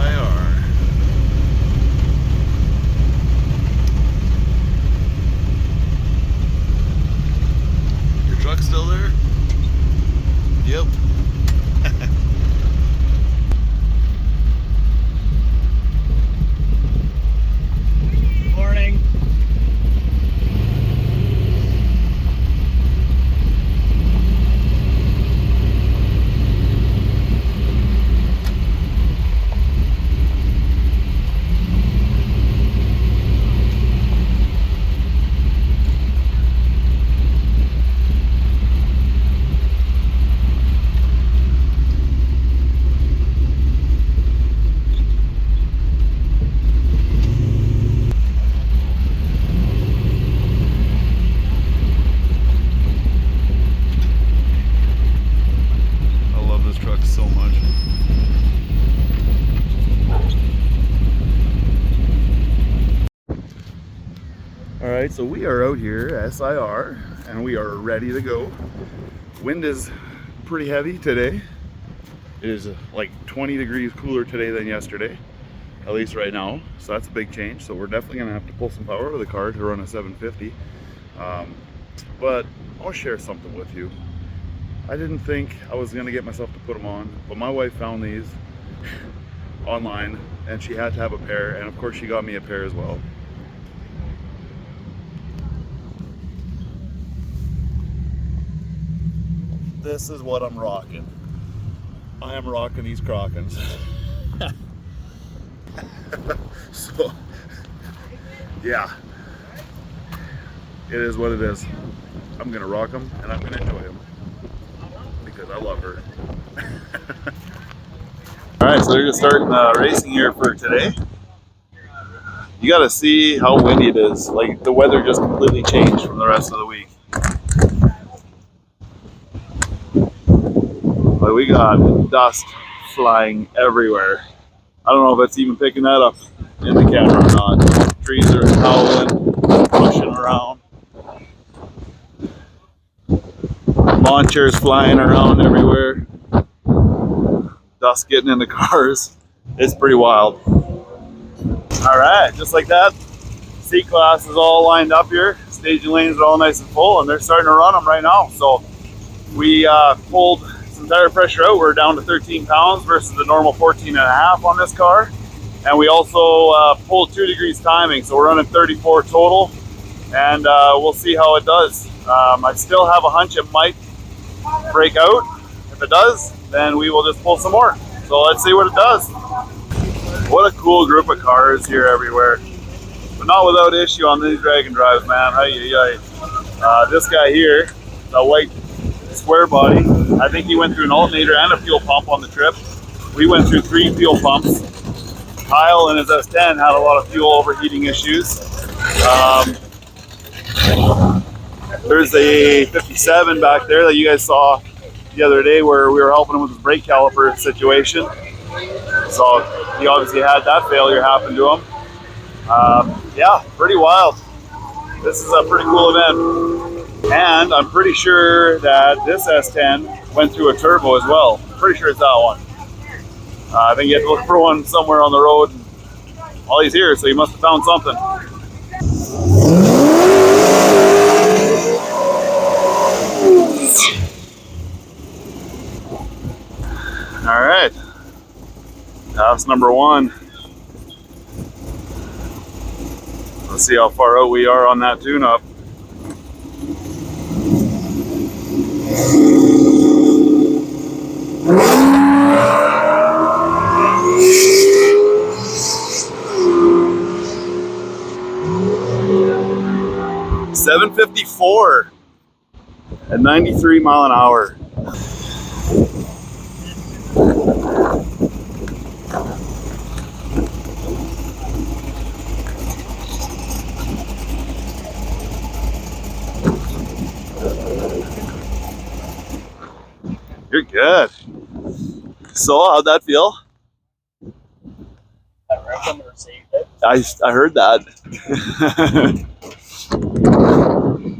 SIR. Your truck's still there? Yep. Good morning. I love this truck so much. All right, so we are out here, SIR, and we are ready to go. Wind is pretty heavy today. It is like 20 degrees cooler today than yesterday, at least right now. So that's a big change. So we're definitely gonna have to pull some power out of the car to run a 750. But I'll share something with you. I didn't think I was gonna get myself to put them on, but my wife found these online and she had to have a pair, and of course she got me a pair as well. This is what I'm rocking. I am rocking these Crockens. So, yeah, it is what it is. I'm gonna rock them and I'm gonna enjoy them because I love her. All right, so we're gonna start racing here for today. You gotta see how windy it is. Like, the weather just completely changed from the rest of the week. But we got dust flying everywhere. I don't know if it's even picking that up in the camera or not. Trees are howling, pushing around. Lawn chairs flying around everywhere. Dust getting in the cars. It's pretty wild. All right, just like that, C-Class is all lined up here. Staging lanes are all nice and full, and they're starting to run them right now. So we pulled some tire pressure out. We're down to 13 pounds versus the normal 14.5 on this car. And we also pulled 2 degrees timing, so we're running 34 total, and we'll see how it does. I still have a hunch it might break out. If it does, then we will just pull some more. So let's see what it does. What a cool group of cars here everywhere, but not without issue on these drag and drives, man. This guy here, the white square body, I think he went through an alternator and a fuel pump on the trip. We went through 3 fuel pumps. Kyle and his S10 had a lot of fuel overheating issues. There's a 57 back there that you guys saw the other day where we were helping him with his brake caliper situation. So he obviously had that failure happen to him. Yeah, pretty wild. This is a pretty cool event. And I'm pretty sure that this S10 went through a turbo as well. Pretty sure it's that one. I think you have to look for one somewhere on the road. Well, he's here, so he must have found something. All right, pass number 1. Let's see how far out we are on that tune-up. .754 at 93 mile an hour. You're good. So, how'd that feel? That replicator saved it. I heard that.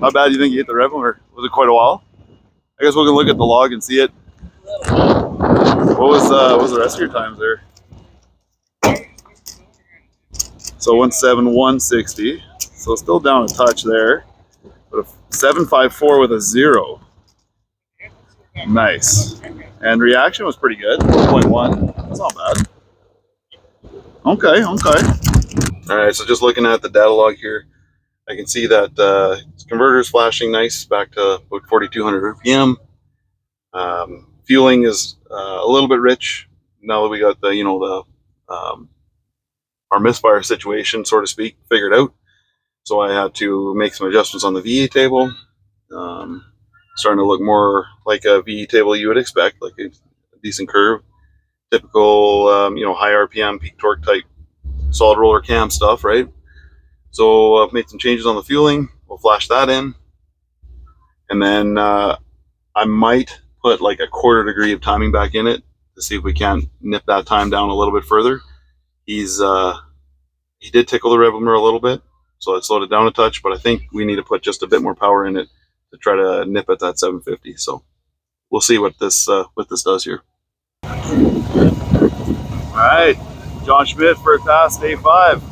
How bad do you think you hit the rev limiter? Was it quite a while? I guess we can look at the log and see it. What was the rest of your times there? So 17160. So still down a touch there. But a 754 with a 0. Nice. And reaction was pretty good. 4.1. That's not bad. Okay, okay. All right, so just looking at the data log here, I can see that converter is flashing nice back to about 4,200 RPM. Fueling is a little bit rich now that we got the our misfire situation, so to speak, figured out. So I had to make some adjustments on the VE table. Starting to look more like a VE table you would expect, like a decent curve, typical high RPM peak torque type solid roller cam stuff, right? So I've made some changes on the fueling. We'll flash that in, and then I might put like a 1/4 degree of timing back in it to see if we can't nip that time down a little bit further. He did tickle the rev limiter a little bit, so I slowed it down a touch, but I think we need to put just a bit more power in it to try to nip at that 750. So we'll see what this does here. All right, John Schmidt for a pass, day 5.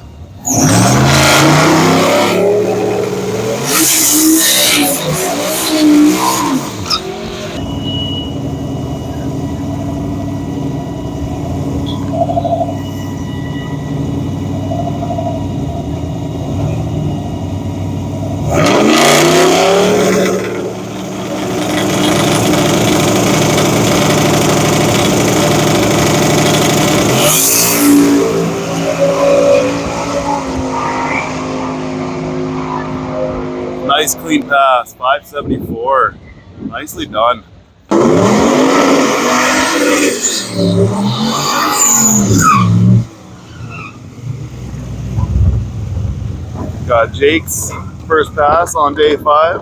Nice clean pass, 574. Nicely done. Got Jake's first pass on day 5.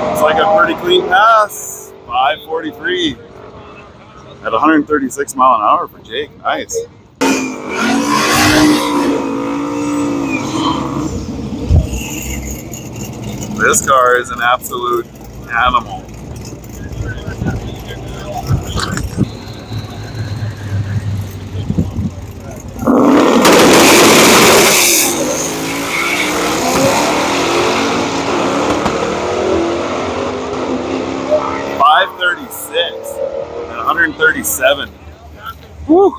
It's like a pretty clean pass, 543 at 136 mile an hour for Jake. Nice. This car is an absolute animal. And 137. Woo!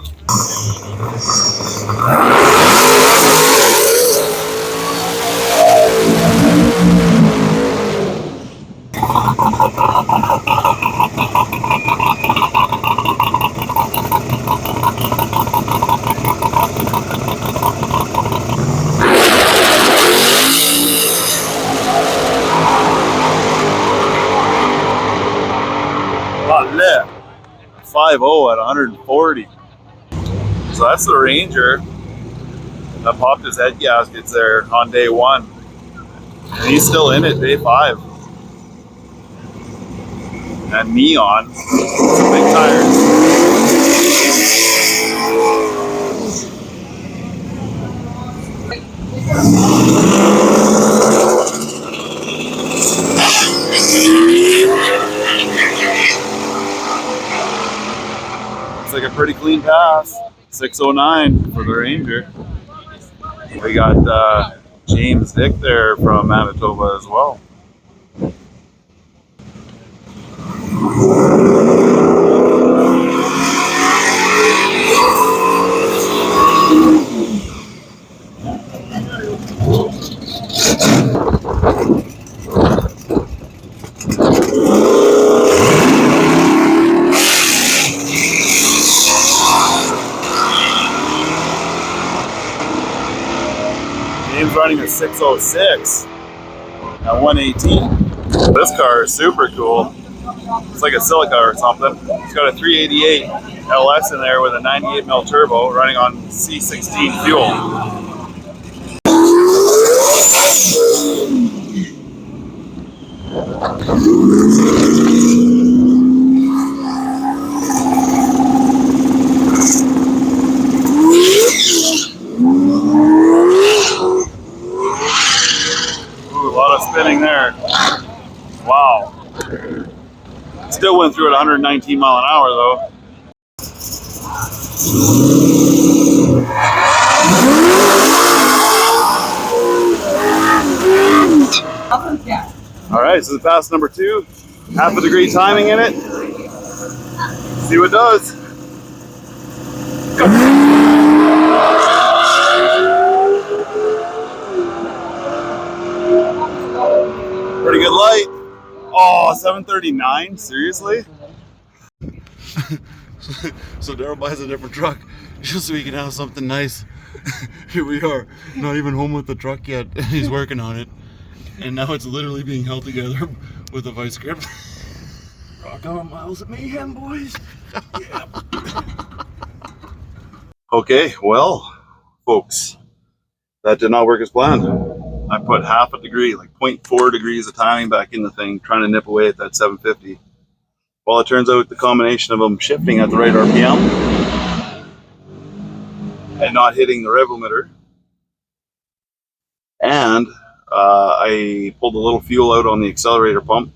Left 5.0 at 140. So that's the Ranger that popped his head gaskets there on day 1, and he's still in it day 5. And Neon, big tires. It's like a pretty clean pass. 609 for the Ranger. We got James Dick there from Manitoba as well. James running a 606 at 118. This car is super cool. It's like a Silica or something. It's got a 388 LS in there with a 98 mil turbo running on C16 fuel. Ooh, a lot of spinning there. Wow. Still went through at 119 mile an hour though. All right, so the pass number 2, half a degree timing in it. See what it does. Pretty good light. Oh, 739, seriously? So Daryl buys a different truck just so he can have something nice. Here we are, not even home with the truck yet. He's working on it. And now it's literally being held together with a vice grip. Rock on miles of Mayhem, boys. Yeah. Okay, well, folks, that did not work as planned. I put half a degree, like 0.4 degrees of timing back in the thing, trying to nip away at that 750. Well, it turns out the combination of them shifting at the right RPM and not hitting the rev limiter, and I pulled a little fuel out on the accelerator pump,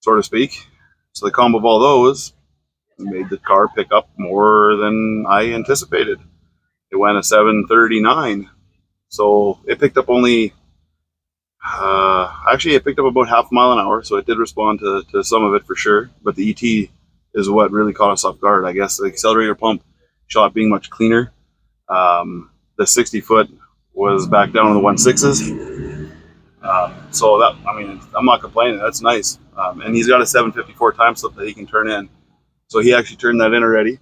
so to speak. So the combo of all those made the car pick up more than I anticipated. It went a 739, so it picked up only. Actually, it picked up about half a mile an hour, so it did respond to some of it for sure. But the ET is what really caught us off guard. I guess the accelerator pump shot being much cleaner. The 60 foot was back down to the 1.6s. So that, I mean, I'm not complaining. That's nice. And he's got a 754 time slip that he can turn in. So he actually turned that in already.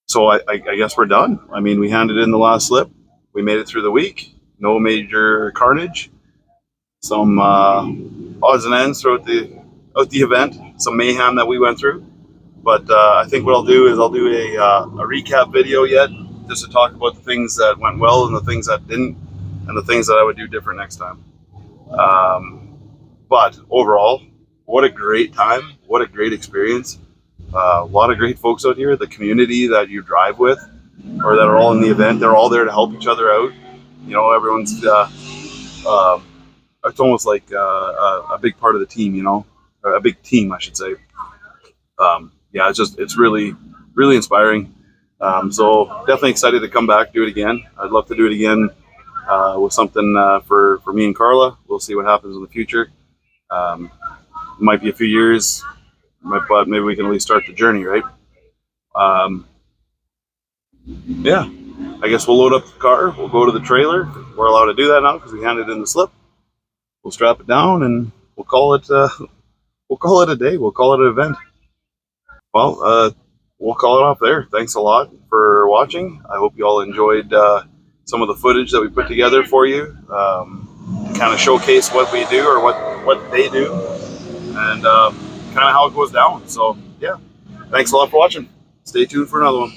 So I guess we're done. I mean, we handed in the last slip. We made it through the week. No major carnage. Some odds and ends throughout the event. Some mayhem that we went through. But I think what I'll do is I'll do a recap video yet, just to talk about the things that went well and the things that didn't, and the things that I would do different next time. But overall, what a great time. What a great experience. A lot of great folks out here. The community that you drive with, or that are all in the event, they're all there to help each other out. You know, everyone's, it's almost like a big part of the team, you know, a big team, I should say. Yeah, it's really, really inspiring. So definitely excited to come back, do it again. I'd love to do it again with something for me and Carla. We'll see what happens in the future. Might be a few years, but maybe we can at least start the journey, right? Yeah, I guess we'll load up the car. We'll go to the trailer. We're allowed to do that now because we handed in the slip. We'll strap it down and we'll call it a day. We'll call it an event. Well, we'll call it off there. Thanks a lot for watching. I hope you all enjoyed some of the footage that we put together for you. Kind of showcase what we do, or what they do, and kind of how it goes down. So yeah, thanks a lot for watching. Stay tuned for another one.